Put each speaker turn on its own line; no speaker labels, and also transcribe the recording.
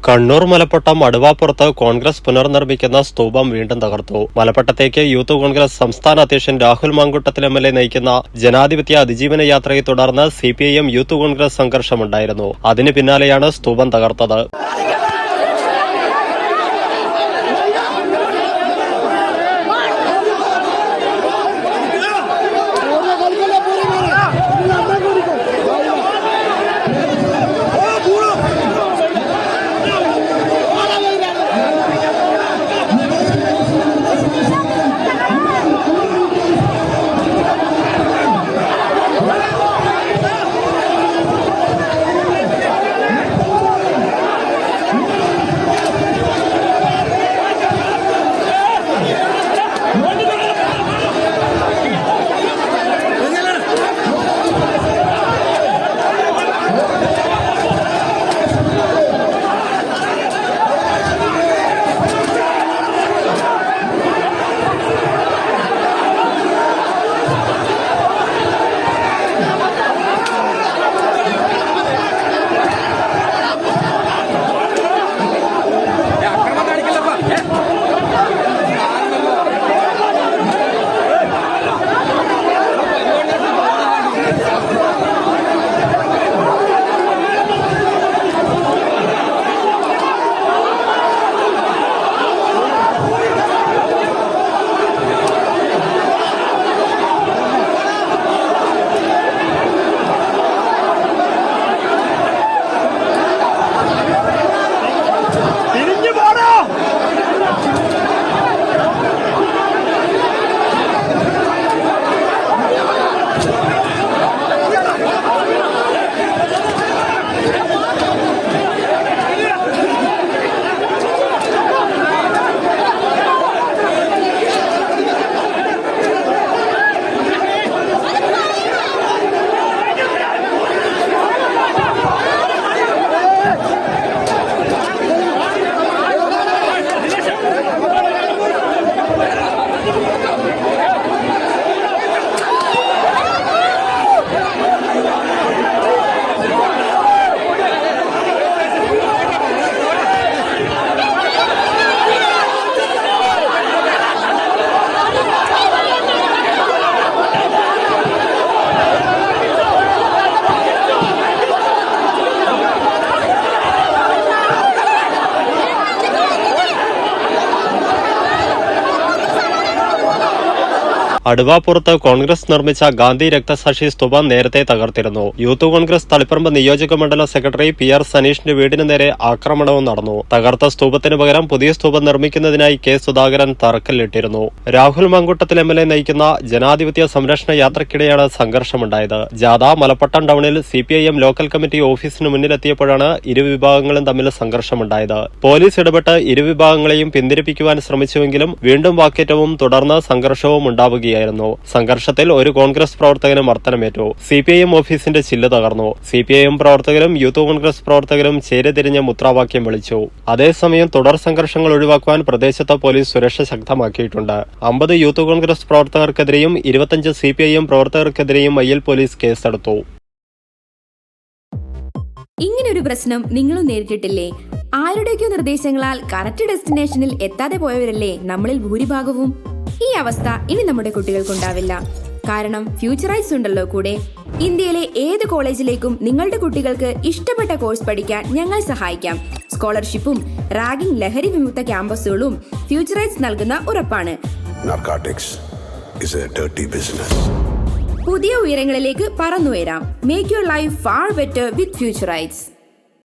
കണ്ണൂർ മലപ്പട്ടം അടുവാപ്പുറത്ത് കോൺഗ്രസ് പുനർനിർമ്മിക്കുന്ന സ്തൂപം വീണ്ടും തകർത്തു. മലപ്പട്ടത്തേക്ക് യൂത്ത് കോൺഗ്രസ് സംസ്ഥാന അധ്യക്ഷൻ രാഹുൽ മാങ്കൂട്ടത്തിൽ MLA നയിക്കുന്ന ജനാധിപത്യ അതിജീവന യാത്രയെ തുടർന്ന് CPIM യൂത്ത് കോൺഗ്രസ് സംഘർഷമുണ്ടായിരുന്നു. അതിന് പിന്നാലെയാണ് സ്തൂപം തകർത്തത്. അടുവാപ്പുറത്ത് കോൺഗ്രസ് നിർമ്മിച്ച ഗാന്ധി രക്തസാക്ഷി സ്തൂപം നേരത്തെ തകർത്തിരുന്നു. യൂത്ത് കോൺഗ്രസ് തളിപ്പറമ്പ് നിയോജക മണ്ഡലം സെക്രട്ടറി PR സനീഷിന്റെ വീടിന് നേരെ ആക്രമണവും നടന്നു. തകർത്ത സ്തൂപത്തിന് പകരം പുതിയ സ്തൂപം നിർമ്മിക്കുന്നതിനായി K സുധാകരൻ തറക്കല്ലിട്ടിരുന്നു. രാഹുൽ മാങ്കൂട്ടത്തിൽ MLA നയിക്കുന്ന ജനാധിപത്യ സംരക്ഷണ യാത്രയ്ക്കിടെയാണ് സംഘർഷമുണ്ടായത്. ജാഥ മലപ്പട്ടം ടൗണിൽ CPIM ലോക്കൽ കമ്മിറ്റി ഓഫീസിന് മുന്നിലെത്തിയപ്പോഴാണ് ഇരുവിഭാഗങ്ങളും തമ്മിൽ സംഘർഷമുണ്ടായത്. പോലീസ് ഇടപെട്ട് ഇരുവിഭാഗങ്ങളെയും പിന്തിരിപ്പിക്കുവാൻ ശ്രമിച്ചുവെങ്കിലും വീണ്ടും വാക്കേറ്റവും തുടർന്ന് സംഘർഷവും ഉണ്ടാവുകയായിരുന്നു. സംഘർഷത്തിൽ ഒരു കോൺഗ്രസ് പ്രവർത്തകന് മർദ്ദനമേറ്റു. CPIM ഓഫീസിന്റെ ചില്ല് തകർന്നു. CPIM പ്രവർത്തകരും യൂത്ത് കോൺഗ്രസ് പ്രവർത്തകരും ചേരിതിരിഞ്ഞ് മുദ്രാവാക്യം വിളിച്ചു. അതേസമയം തുടർ സംഘർഷങ്ങൾ ഒഴിവാക്കുവാൻ പ്രദേശത്ത് പോലീസ് സുരക്ഷ ശക്തമാക്കിയിട്ടുണ്ട്. 50 യൂത്ത് കോൺഗ്രസ് പ്രവർത്തകർക്കെതിരെയും 25 CPIM പ്രവർത്തകർക്കെതിരെയും മയ്യിൽ പോലീസ് കേസെടുത്തു.
ഇങ്ങനൊരു പ്രശ്നം നിങ്ങളും നേരിട്ടിട്ടില്ലേ? ആരുടെയൊക്കെ നിർദ്ദേശങ്ങളാൽ കറക്റ്റ് ഡെസ്റ്റിനേഷനിൽ എത്താതെ പോയവരല്ലേ നമ്മളിൽ ഭൂരിഭാഗവും. ഈ അവസ്ഥ ഇനി നമ്മുടെ കുട്ടികൾക്കുണ്ടാവില്ല. കാരണം ഫ്യൂച്ചറൈസ് ഉണ്ടല്ലോ കൂടെ. ഇന്ത്യയിലെ ഏത് കോളേജിലേക്കും നിങ്ങളുടെ കുട്ടികൾക്ക് ഇഷ്ടപ്പെട്ട കോഴ്സ് പഠിക്കാൻ ഞങ്ങൾ സഹായിക്കാം. സ്കോളർഷിപ്പും റാഗിംഗ് ലഹരി വിമുക്ത ക്യാമ്പസുകളും ഫ്യൂച്ചറൈസ് നൽകുന്ന ഉറപ്പാണ്. പുതിയ ഉയരങ്ങളിലേക്ക് പറന്നുയരാം. Make your life far better with Futurise.